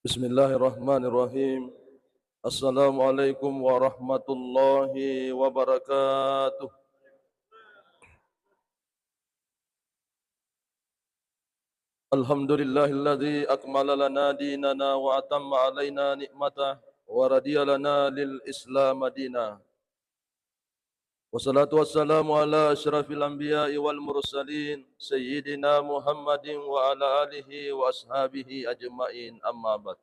Bismillahirrahmanirrahim. Assalamualaikum warahmatullahi wabarakatuh. Alhamdulillahilladzi akmala lana dinana wa atamma alaina ni'matah wa radiya lana lil Islam madina. Wassalatu wassalamu ala asyrafil anbiya'i wal mursalin sayyidina Muhammadin wa ala alihi wa ashabihi ajma'in amma ba'd.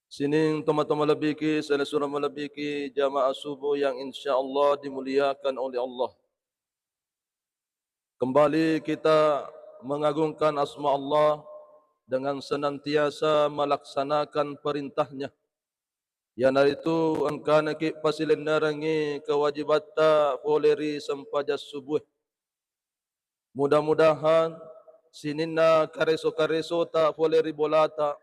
Sining toma-toma labiki, surah malabiki jamaah subuh yang insya-Allah dimuliakan oleh Allah. Kembali kita mengagungkan asma Allah dengan senantiasa melaksanakan perintahnya. Yang itu angkana ki pasilin narangi kewajibata poleri sempajas subuh. Mudah-mudahan sininna kareso-kareso ta poleri bolata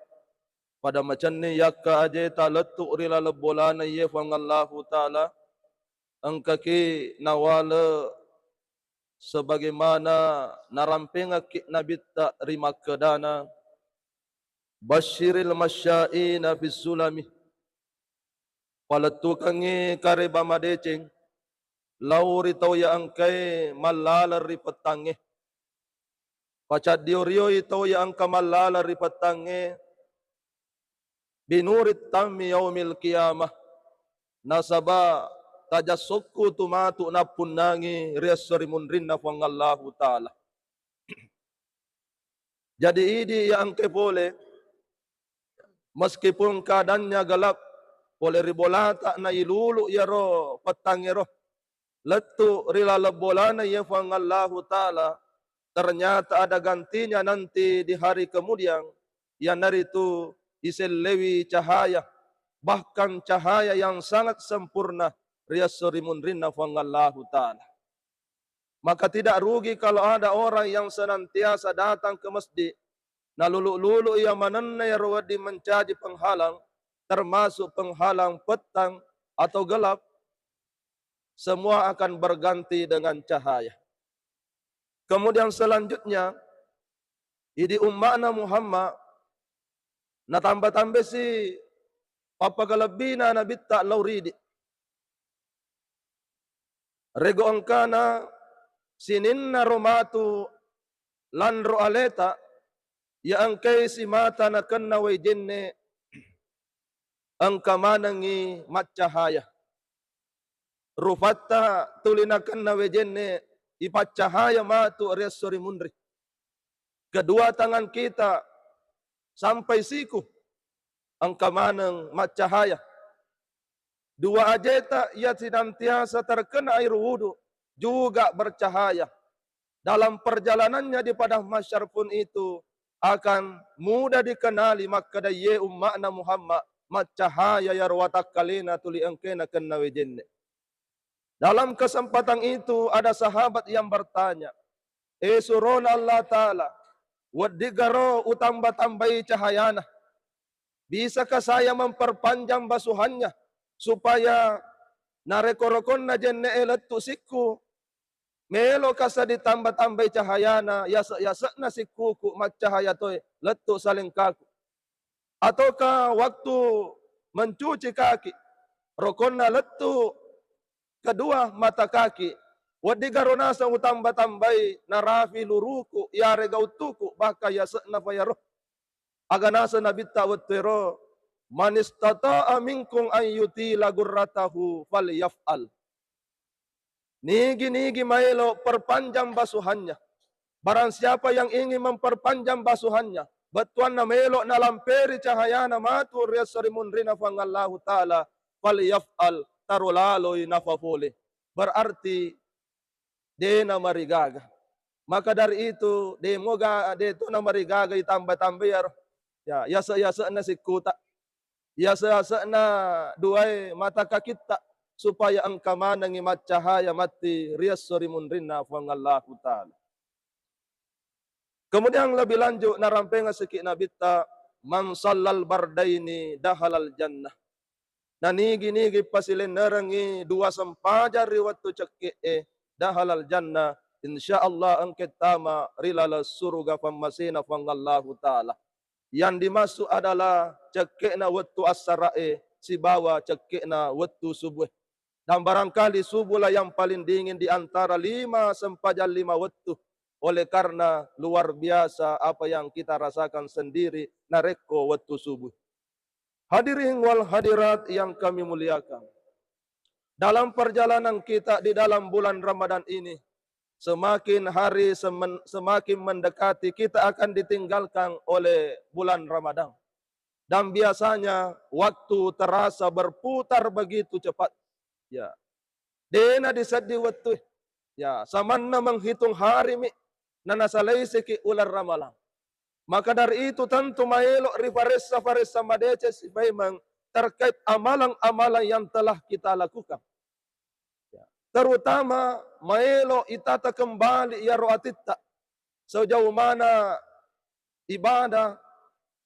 pada macam ni yakka aje ta letuk rila lebolana ye fangallahu taala angkaki nawala sebagaimana narampinga ki nabi ta rima kedana basyiril masyaina fis sulami paletukangi kare bamadeceng lauri tau ya angkai malala ri petange pacat diorio tau ya angka malala ri petange binurit tammi yaumil qiyamah nasaba tajasukku tumatu napun nangi riasari munrinna fangallahu taala. Jadi ini yang ke boleh meskipun keadaannya gelap boleh ribolata na ilulu ya roh petang ya roh letu rila lebolana ya fangallahu taala ternyata ada gantinya nanti di hari kemudian yang dari itu iselewi cahaya bahkan cahaya yang sangat sempurna riasari munrinna fangallahu taala. Maka tidak rugi kalau ada orang yang senantiasa datang ke masjid. Na lulu-lulu yang mananay rawadi mencaji penghalang. Termasuk penghalang petang atau gelap. Semua akan berganti dengan cahaya. Kemudian selanjutnya. Idi umma'na Muhammad. Na tambah-tambah si papagalabina na bitta lauridi. Rego angkana sininna romatu lanro aleta ya angkay si mata na kanna way jenne ang kamanangi matcahaya rufatta tulina kanna way jenne ipatcahaya matu resori munri kedua tangan kita sampai siku ang kamanang matcahaya dua ajeta ia senantiasa terkena air wudu juga bercahaya. Dalam perjalanannya di padang mahsyar pun itu akan mudah dikenali maka daye umma'na Muhammad macahaya ya rawatak kalina tuli angkena kenna wejenne. Dalam kesempatan itu ada sahabat yang bertanya, surona Allah Ta'ala, wadigaro utamba-tambai cahayana. Bisakah saya memperpanjang basuhannya supaya narekorokon na jenne elattu sikku melo kasa ditambah-tambah cahayana yasa na sikkuku macahaya toy lettu saling kaku ataukah waktu mencuci kaki rokon na lettu kedua mata kaki wadigarona sa utambah-tambah narafi luruku ya regautuku baka yasa na payaroh aganasa nabitta wattero man istata'a minkum an yutila gurratahu falyaf'al. Nigi-nigi maelo perpanjang basuhannya. Barang siapa yang ingin memperpanjang basuhannya, batuan na maelo na lamperi cahayana matu riasari munrina fangallahu ta'ala falyaf'al tarulaloy nafafole. Berarti de na marigaga. Maka dari itu de moga de to na marigaga itambah-tambah ya yasa-yasa na sikuta. Yasa na duai mata kakita supaya angka manangi cahaya mati riasori munrinna fangallahu ta'ala. Kemudian lebih lanjut narampenga sikit nabita man sallal bardaini dahalal jannah. Nanigi-nigi pasilin narangi dua sempajar riwatu cekke dahalal jannah insyaallah angket tama rilala surga famasina fangallahu ta'ala. yang dimaksud adalah cekekna waktu as-sarae, si bawa cekekna waktu subuh. Dan barangkali subuh lah yang paling dingin di antara 5 sempajan 5 waktu. Oleh karena luar biasa apa yang kita rasakan sendiri nareko waktu subuh. Hadirin wal hadirat yang kami muliakan. Dalam perjalanan kita di dalam bulan Ramadan ini, semakin hari semakin mendekati kita akan ditinggalkan oleh bulan Ramadan. Dan biasanya waktu terasa berputar begitu cepat. Ya. Dena disadi waktu. Ya, samanna menghitung hari mi nana salaisi ki ular ramalan. Maka dari itu tentu maelok rifaresa madece memang terkait amalan-amalan yang telah kita lakukan. Ya. Terutama maelok itata kembali ya roatita. Sejauh mana ibadah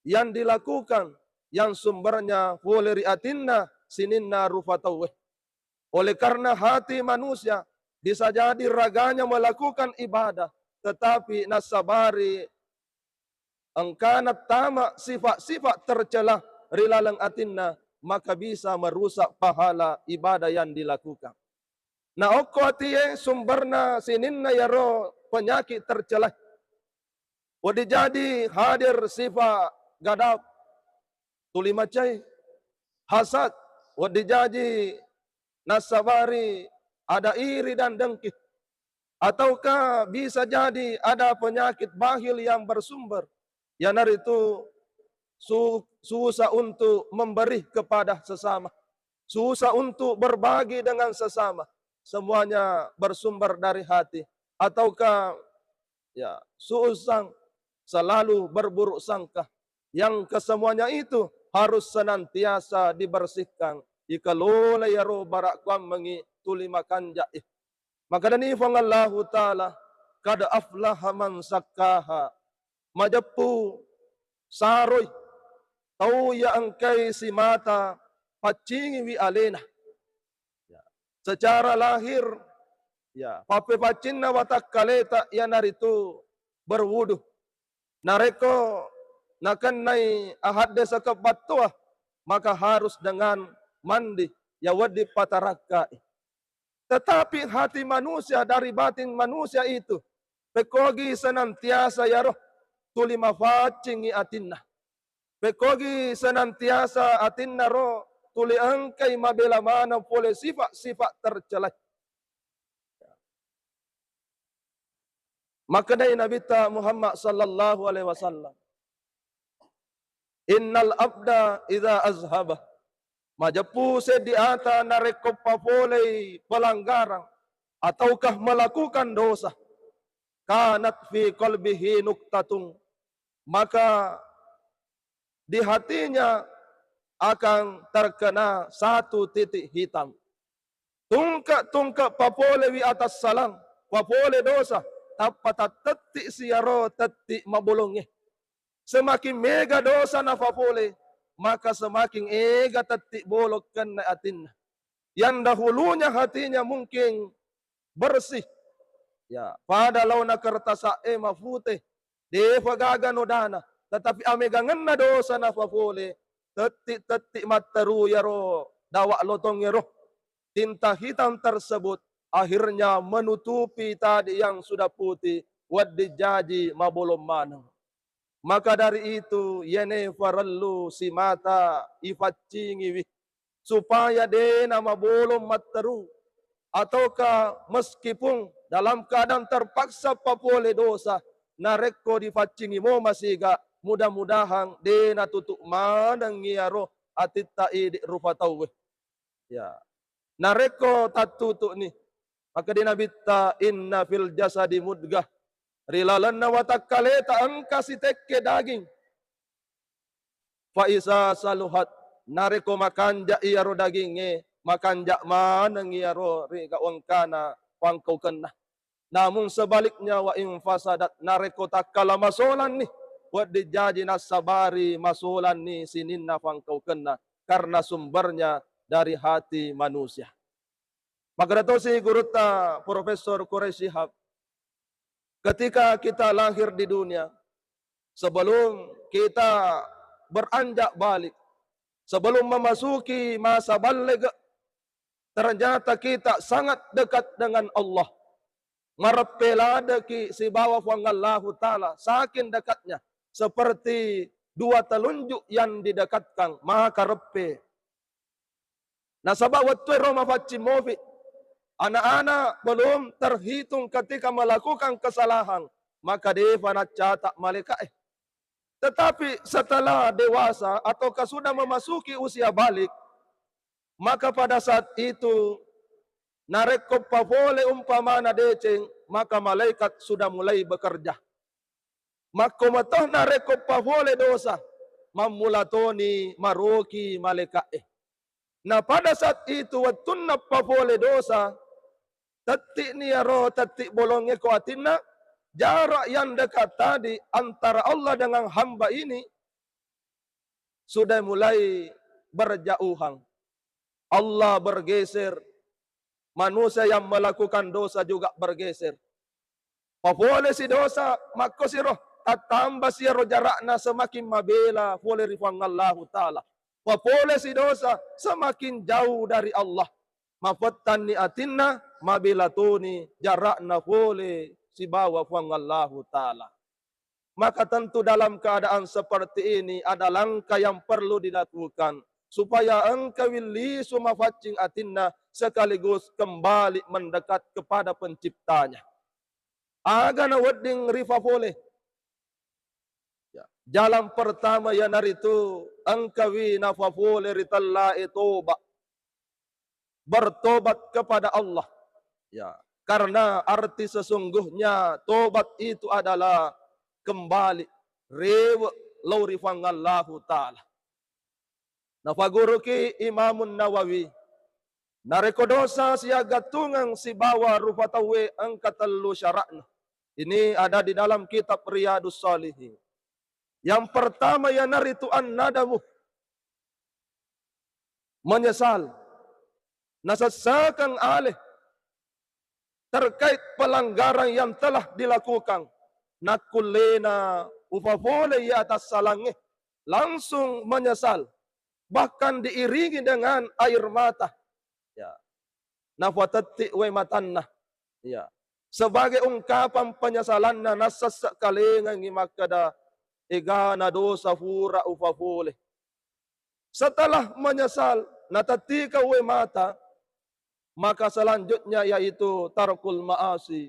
yang dilakukan yang sumbernya fuleri atinna sininna rufataweh. Oleh karena hati manusia bisa jadi raganya melakukan ibadah, tetapi nasabari engkanat tama sifat-sifat tercela rilalang atinna, maka bisa merusak pahala ibadah yang dilakukan. Nah okko atiye sumberna sininna yaro penyakit tercela. Wadi jadi hadir sifat gadap, tuli macai, hasad, wadi jadi nasabari ada iri dan dengki. Ataukah bisa jadi ada penyakit bahil yang bersumber. Yang itu susah untuk memberi kepada sesama. Susah untuk berbagi dengan sesama. Semuanya bersumber dari hati. Ataukah ya susah selalu berburuk sangka. Yang kesemuanya itu harus senantiasa dibersihkan. Ikalulah ya roh barak kuam mengi tuli makan jaih. Maka dani fangallahu ta'ala kada aflaha man sakkaha. Majapu saroy tau ya angkai si mata pacingi wi alena. Ya. Secara lahir ya pape pacinna watak kaleta ya naritu berwudu. Nareko nakanai ahad desa kebatua maka harus dengan mandi ya wadi patarakai. Tetapi hati manusia dari batin manusia itu pekogi senantiasa ya roh tuli mafacingi atinna. Pekogi senantiasa atinna roh tuli angkai mabela mana pole sifat-sifat tercela. Maka dari Nabi Muhammad sallallahu alaihi wasallam, innal abda idza azhaba majapu sediata nareko papolei pelanggaran ataukah melakukan dosa kanat fi qalbihi nuktatung maka di hatinya akan terkena satu titik hitam. Tungkak papole wi atas salang papole dosa tapata tetik siaro tetik mabulungnya. Semakin mega dosa na papole maka semakin ega tetik bolokkan na atin. Yang dahulunya hatinya mungkin bersih. Ya, pada launa kertasa mafute deva gaga nodana, tetapi amegangan na dosa na papole tetik mataru yaro dawa lotong yaro. Tinta hitam tersebut akhirnya menutupi tadi yang sudah putih waddi jadi mabolom manang. Maka dari itu yene farallu si mata ifacingi supaya dena mabolom mataru ataukah meskipun dalam keadaan terpaksa papole dosa nareko difacingi mo masiga mudah-mudahan dena tutuk manang ngiyaro atita idi rufatau. Ya. Nareko tatutuk ni maka dinabita inna fil jasadi mudgah rilalan nawatakaleta angka si tekke daging. Faisa saluhat nareko makanja iaro dagingnya makanja manang iaro riga wangkana pangkau kena. Namun sebaliknya wa infasadat nareko takala masolan nih buat dijaji nasabari masolan nih sininna pangkau kena karena sumbernya dari hati manusia. Maka dato si guruta Profesor Quraisyihab ketika kita lahir di dunia, sebelum kita beranjak balik, sebelum memasuki masa baligh, ternyata kita sangat dekat dengan Allah. Marapelada ki si bawah wangallahu ta'ala, saking dekatnya, seperti dua telunjuk yang didekatkan, maka repe. Nah sebab waktu Roma Facimovi, anak-anak belum terhitung ketika melakukan kesalahan, maka dia catak malaikat. Tetapi setelah dewasa atau sudah memasuki usia balik, maka pada saat itu narekop pavole umpamana deceng, maka malaikat sudah mulai bekerja. Maka matoh narekop pavole dosa, mamulatoni maroki malaikat. Nah pada saat itu waktu pavole dosa, tetik niaro tetik bolongnya kuatina, jarak yang dekat tadi antara Allah dengan hamba ini sudah mulai berjauhan. Allah bergeser, manusia yang melakukan dosa juga bergeser. Pavole si dosa, maka si roh tambah si roh jarakna semakin mabela pole rifangallahu ta'ala. Pavole si dosa semakin jauh dari Allah. Mafattan ni atinna mabilatuni jarakna pole si bawa fangallahu ta'ala. Maka tentu dalam keadaan seperti ini ada langkah yang perlu dilakukan supaya engkau lisu mafaccing atinna sekaligus kembali mendekat kepada penciptanya. Aga na wedding rifafole. Jalan pertama yang naritu engkawi nafafole ritalla etoba. Bertobat kepada Allah. Ya, karena arti sesungguhnya tobat itu adalah kembali rewa laurifangallahu ta'ala. Nafaguruki Imamun Nawawi narekodosa siaga tungang si bawa rupatawe angkatelu syarakna. Ini ada di dalam kitab Riyadus Salihin. Yang pertama yang narituan nadamu, menyesal, nasasakan alih terkait pelanggaran yang telah dilakukan. Nakulena ufafole ya atas salangnya, langsung menyesal, bahkan diiringi dengan air mata. Ya, nafatati we matanna. Ya, sebagai ungkapan penyesalanna nasas kalengan makada igana dosa fura ufafole. Setelah menyesal, natatika we mata, maka selanjutnya yaitu tarkul ma'asi,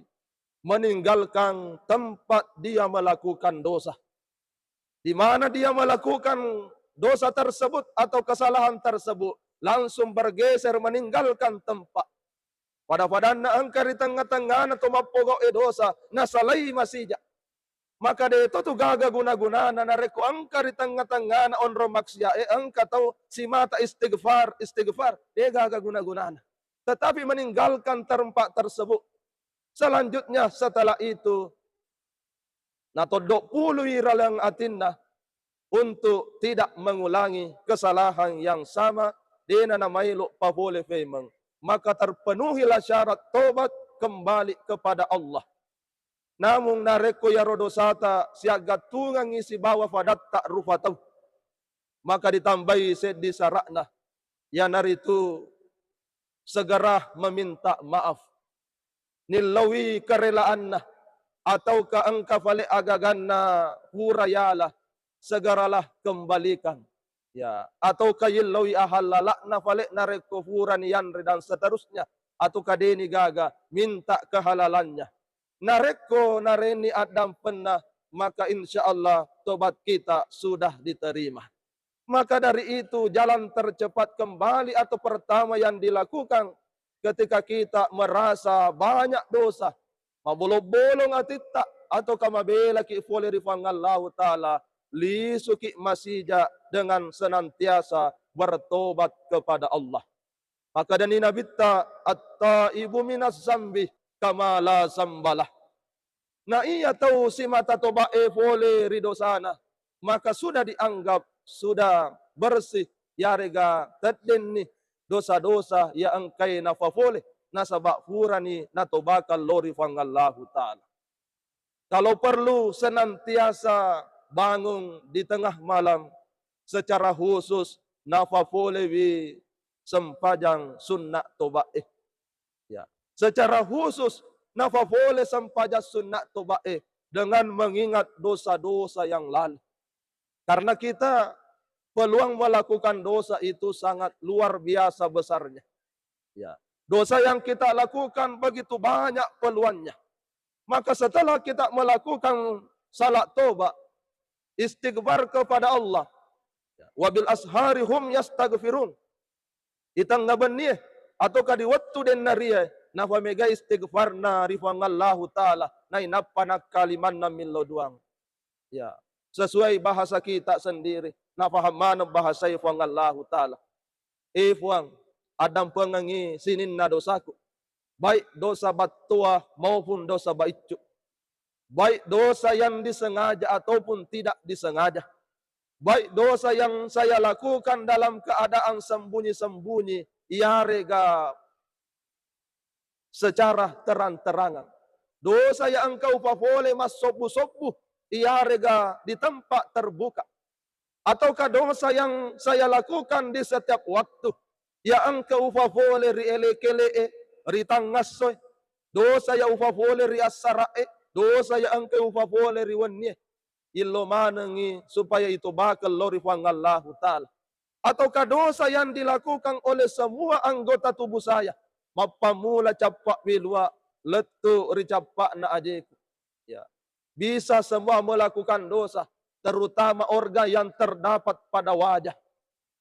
meninggalkan tempat dia melakukan dosa. Di mana dia melakukan dosa tersebut atau kesalahan tersebut, langsung bergeser meninggalkan tempat. Pada na angka di tengah-tengah atau mapogok dosa, nasalai masija. Maka dia itu gaga guna-guna na nareko angka di tengah-tengah na onro maksya, angka tahu si mata istighfar, dia gaga guna-guna. Tetapi meninggalkan tempat tersebut. Selanjutnya setelah itu, natodok puluh iralang atinna untuk tidak mengulangi kesalahan yang sama, dina namailo pavole femang. Maka terpenuhilah syarat tobat kembali kepada Allah. Namun nareko ya rodosata siaga tungang isi bawa fadat tak rufatau. Maka ditambahi sedi sarakna. Ya naritu segera meminta maaf. Nilawi kerelaanna atau ka angka fale agaganna hurayala segeralah kembalikan. Ya, atau kayilawi ahalalakna fale nareko furan yanri dan seterusnya atau kadeni gaga minta kehalalannya. Nareko nareni adam pernah, maka insya Allah tobat kita sudah diterima. Maka dari itu jalan tercepat kembali atau pertama yang dilakukan ketika kita merasa banyak dosa, mabolong-bolong atita atau kamabela ki fole rifangallahu ta'ala, lisuki masija dengan senantiasa bertobat kepada Allah. Maka dan inabitta at-taibu minas zambi kamala sambalah. Na iya tahu si mata tobae fole ridosana, maka sudah dianggap sudah bersih ya rega tadden ni dosa-dosa ya angkai nafafole nasabak furani natobakal lori fangallahu ta'ala. Kalau perlu senantiasa bangun di tengah malam secara khusus nafafolewi sempajang sunnah toba ya. Secara khusus nafafole sempajang sunnah toba dengan mengingat dosa-dosa yang lalu. Karena kita peluang melakukan dosa itu sangat luar biasa besarnya. Ya. Dosa yang kita lakukan begitu banyak peluangnya. Maka setelah kita melakukan salat toba, istighfar kepada Allah, wabil ashari hum yastaghfirun. Itang nabaniyah atau kadi waktu den nariya na pamega istighfar na rifangallahu taala na inapanak kaliman na miloduang. Ya, sesuai bahasa kita sendiri, na pahaman bahasa ifangallahu taala. Ifuang adam pengangi sinin na dosaku. Baik dosa batua maupun dosa baicu. Baik dosa yang disengaja ataupun tidak disengaja. Baik dosa yang saya lakukan dalam keadaan sembunyi-sembunyi, ia rega secara terang-terangan. Dosa yang engkau papole mas sobu-sobu, ia rega di tempat terbuka. Ataukah dosa yang saya lakukan di setiap waktu, ya engkau papole ri ele-kele ri tangasoy, dosa ya ufapole ri asarae, dosa ya engkau ufapole ri wanye, ilo manangi supaya itu bakal lori fangallahu ta'ala. Ataukah dosa yang dilakukan oleh semua anggota tubuh saya, mapamula capak bilwa, letu ri capak na ajeku. Ya. Bisa semua melakukan dosa, terutama organ yang terdapat pada wajah.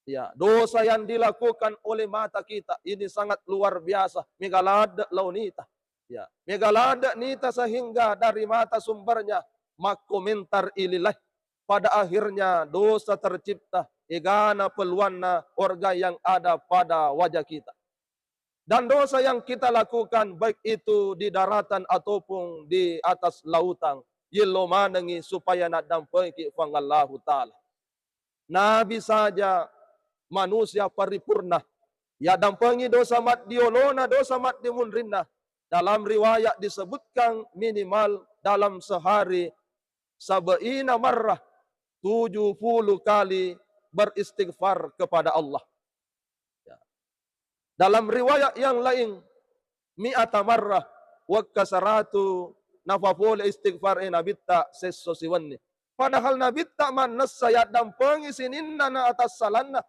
Ya, dosa yang dilakukan oleh mata kita ini sangat luar biasa. Megalada launita. Ya, megalada nita sehingga dari mata sumbernya mak komentar ililah. Pada akhirnya dosa tercipta. Igana peluana organ yang ada pada wajah kita. Dan dosa yang kita lakukan baik itu di daratan ataupun di atas lautan. Yelo manangi supaya nadampai ki fangallahu ta'ala. Nabi saja manusia paripurna. Ya dampangi dosa mat diolona, dosa mat dimunrinna. Dalam riwayat disebutkan minimal dalam sehari 70 marrah, 70 kali beristighfar kepada Allah. Ya. Dalam riwayat yang lain, 100 marrah, wa kasaratu nafaful istighfar nabitta sesosiwanni. Padahal nabitta manas saya dampangi sininna na atas salanna.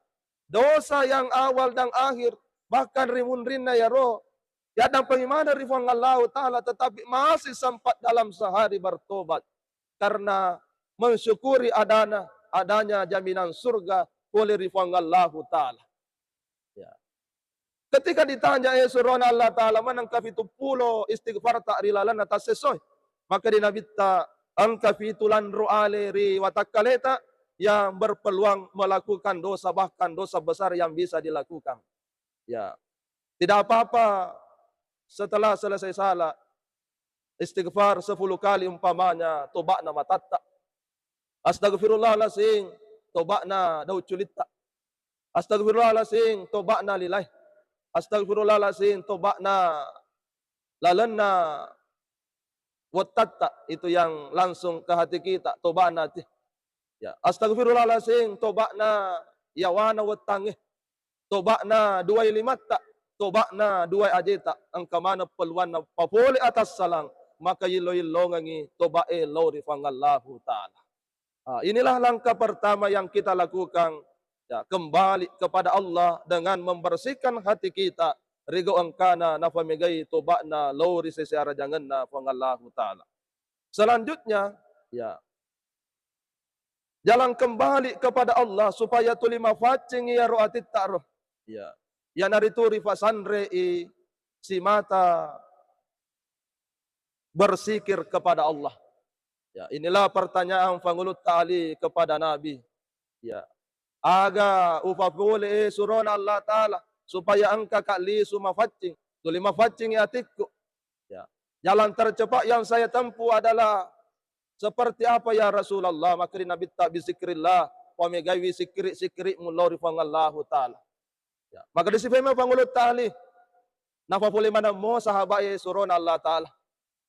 Dosa yang awal dan akhir, bahkan rimunrinna ya roh, ya dan bagaimana rifangallahu ta'ala, tetapi masih sempat dalam sehari bertobat. Karena mensyukuri adanya jaminan surga oleh rifangallahu ta'ala. Ya. Ketika ditanya surana Allah ta'ala, manang kafitupulo istighfar ta'rilalan atas sesoy. Maka dinabita, ang kafitulan ru'ale ri watakkaleta, yang berpeluang melakukan dosa, bahkan dosa besar yang bisa dilakukan. Ya, tidak apa-apa setelah selesai salat istighfar 10 kali umpamanya tobakna matatta. Astagfirullahalazim, tobakna daud culita. Astagfirullahalazim, tobakna lilai. Astagfirullahalazim, tobakna lalenna watatta, itu yang langsung ke hati kita, tobakna ti. Ya, astagfirullahalazim, tobakna yawana watangih, tobakna 25 tak, tobakna 2 ajeta, ang kamana peluan na papuli atas salang, maka ilo-ilo ngangi tobae lori fangallahu ta'ala. Inilah langkah pertama yang kita lakukan, ya, kembali kepada Allah dengan membersihkan hati kita, rigo angkana na pamigay tobakna lori sesiara jangan na fangallahu ta'ala. Selanjutnya, ya, jalan kembali kepada Allah supaya tulima facing ya roatit ta'roh. Ya. Ya narituri fasandre si mata bersikir kepada Allah. Ya, inilah pertanyaan Pangulut Ta'ali kepada Nabi. Ya. Aga upapule suron Allah Ta'ala supaya angka kali suma facing. Tulima facing ya tikku. Ya. Jalan tercepat yang saya tempuh adalah seperti apa ya Rasulullah? Maka Nabi tak bizikrillah, wa megawi sikri mulori fangallahu ta'ala. Ya. Maka disifema Pangulut Ta'ali, napapuli mana mo sahabat suron Allah Ta'ala.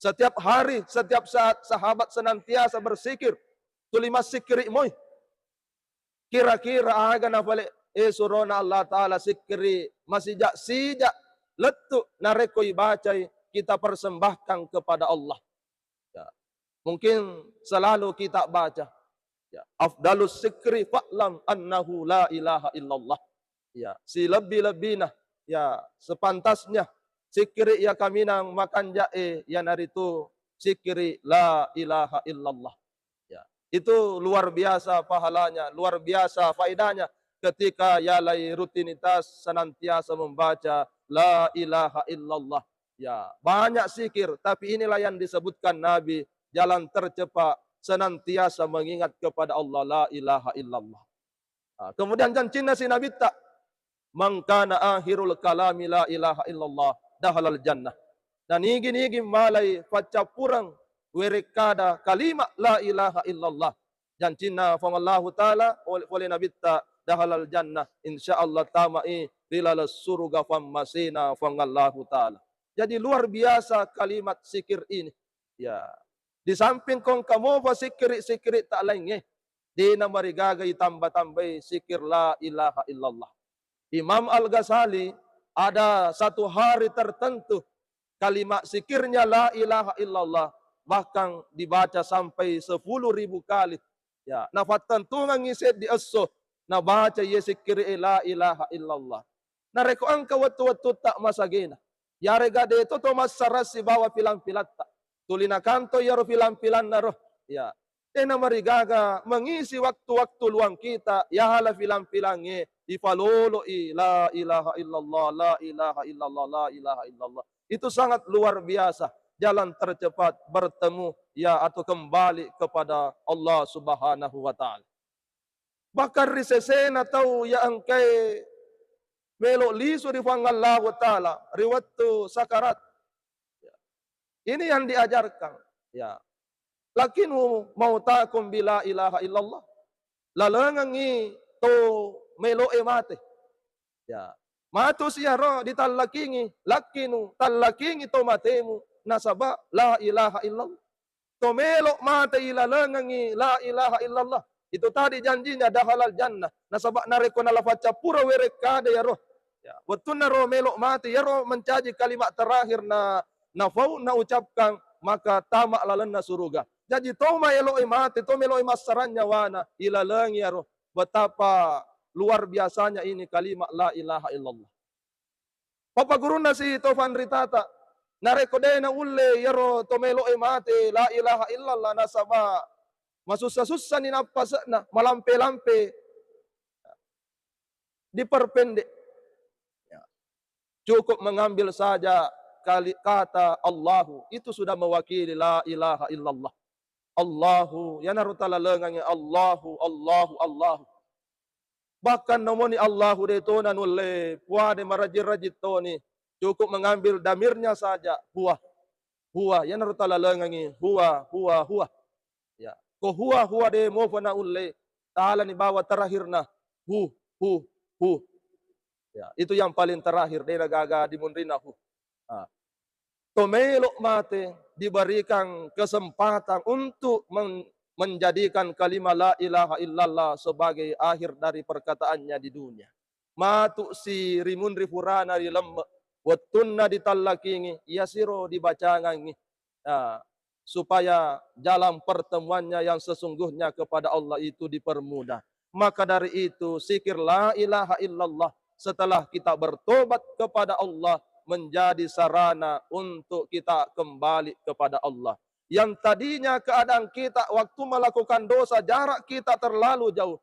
Setiap hari, setiap saat sahabat senantiasa bersikir. tuli masikri moy. Kira-kira aga na pala surona Allah Ta'ala sikri masijak-sijak letu narekoy bacay kita persembahkan kepada Allah. Ya. Mungkin selalu kita baca. Ya. Afdalus sikri fa'lam annahu la ilaha illallah. Ya. Si lebih-lebihna. Ya. Sepantasnya. Sikri ya kami nang makan jae. Ya naritu sikri la ilaha illallah. Ya. Itu luar biasa pahalanya. Luar biasa faedahnya. Ketika yalai rutinitas senantiasa membaca la ilaha illallah. Ya, banyak zikir, tapi inilah yang disebutkan Nabi, jalan tercepat senantiasa mengingat kepada Allah la ilaha illallah. Nah, kemudian janjinya si Nabi tak, man kana akhirul kalami la ilaha illallah dahalal jannah. Dan igi malai pacapurang werekada kalimat la ilaha illallah. Janjinya Allah Ta'ala oleh Nabi tak dahalal jannah insyaallah tamai dilal surga fammasina fangallahu Ta'ala. Jadi luar biasa kalimat zikir ini. Ya. Di samping kong kamu pa sikiri tak lain di na marigagay tambah-tambah zikir la ilaha illallah. Imam Al-Ghazali ada satu hari tertentu kalimat zikirnya la ilaha illallah bahkan dibaca sampai 10.000 kali. Ya, nafatan tungang ngisit di aso na baca ye zikir la ilaha illallah. Nareko ang kawat-wat tak masagina. Yare gade itu to masaras si bawa pilang-pilat tak. Tulina kanto yaro pilang-pilan naro. Ya. Tena marigaga mengisi waktu-waktu luang kita. Ya hala pilang-pilangnya. Ifalolo la ilaha illallah, la ilaha illallah, la ilaha illallah. Itu sangat luar biasa. Jalan tercepat bertemu ya atau kembali kepada Allah Subhanahu wa Ta'ala. Bakar risesen atau ya angkai melo lisu di Allah Ta'ala riwatu sakarat. Ya. Ini yang diajarkan. Ya. Lakinu mautakum bila ilaha illallah. Lalangangi to melo emate. Ya. Matu siaro ditalakingi. Lakinu talakingi to matemu. Nasaba la ilaha illallah. To melo mate ilalangangi la ilaha illallah. Itu tadi janjinya dahalal jannah. Nasaba nareko nalafaca pura werekade ya roh. Ya, waktu naro melok mati, yaro mencaji kalimat terakhir na nafau na ucapkan maka tamak lalana surga. Jadi toma elok mati, to melok masarannya wana ilalang yaro. Betapa luar biasanya ini kalimat la ilaha illallah. Papa guru nasi Tofan Ritata narekode na ulle yaro to melok mati la ilaha illallah nasaba masusah-susah ni napasna malampe-lampe diperpendek. Cukup mengambil saja kata Allahu. Itu sudah mewakili la ilaha illallah. Allahu. Ya narutala lengangnya Allahu, Allahu, Allahu. Bahkan nomoni Allahu deto nanulle. Puade marajir-rajit toni. Cukup mengambil damirnya saja. Huwa. Huwa. Ya narutala lengangnya. Huwa, huwa, huwa. Ya. Ko huwa, huwa de mofana ulle. Ta'ala ni bawa terakhirna. Hu, hu, hu. Ya, itu yang paling terakhir dia gaga dimunrinahu. Tomelok mate diberikan kesempatan untuk menjadikan kalimat la ilaha illallah sebagai akhir dari perkataannya di dunia. Matu si rimunri furana di lemme, watunna ditallakingi, yasiro dibacangangi. Ya, supaya jalan pertemuannya yang sesungguhnya kepada Allah itu dipermudah. Maka dari itu zikir la ilaha illallah setelah kita bertobat kepada Allah menjadi sarana untuk kita kembali kepada Allah. Yang tadinya keadaan kita waktu melakukan dosa jarak kita terlalu jauh.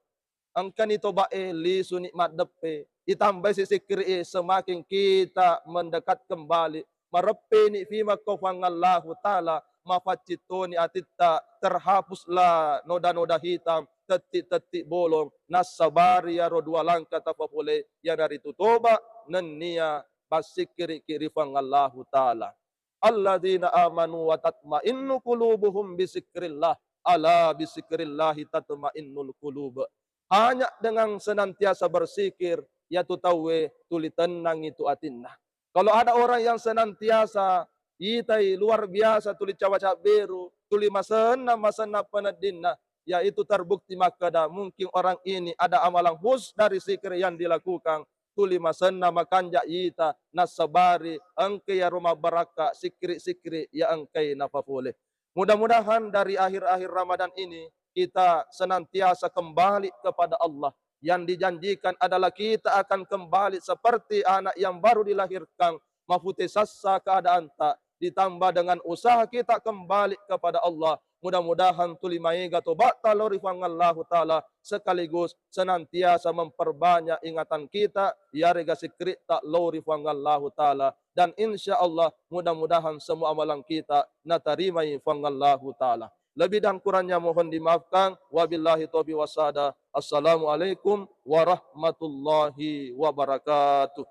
Angkan itu bae li sunikmat depe. Ditambah zikir semakin kita mendekat kembali. Marepeni fima kofangallahu ta'ala. Mafacitoni atitta terhapuslah noda-noda hitam. Tetik-tetik bolong, nasabari ya dua langkah tapapole ya dari tutoba nenia basikiri kirifang Allah Ta'ala. Alladzina amanu wa tatma'innu qulubuhum bisikrillah. Ala bisikrillahi tatma'innul qulub. Hanya dengan senantiasa bersikir ya tutawe tuli tenang itu atinna. Kalau ada orang yang senantiasa itai luar biasa tuli cawaca beru, tuli masana penadinna. yaitu terbukti makada mungkin orang ini ada amalan hus dari zikir yang dilakukan. Tuli masenna makanja yita nasabari engke ya rumah baraka sikri-sikri ya engke napapulih. Mudah-mudahan dari akhir-akhir Ramadan ini kita senantiasa kembali kepada Allah. Yang dijanjikan adalah kita akan kembali seperti anak yang baru dilahirkan. Mafuti sassa keadaan tak. Ditambah dengan usaha kita kembali kepada Allah. Mudah-mudahan tulimaiga tobat talorifangallahu ta'ala sekaligus senantiasa memperbanyak ingatan kita ya rega sikri tak lorifangallahu ta'ala, dan insya Allah mudah-mudahan semua amalan kita natarimai fangallahu ta'ala. Lebih dan kurangnya mohon dimaafkan. Wabillahi taufiq wasada. Assalamualaikum warahmatullahi wabarakatuh.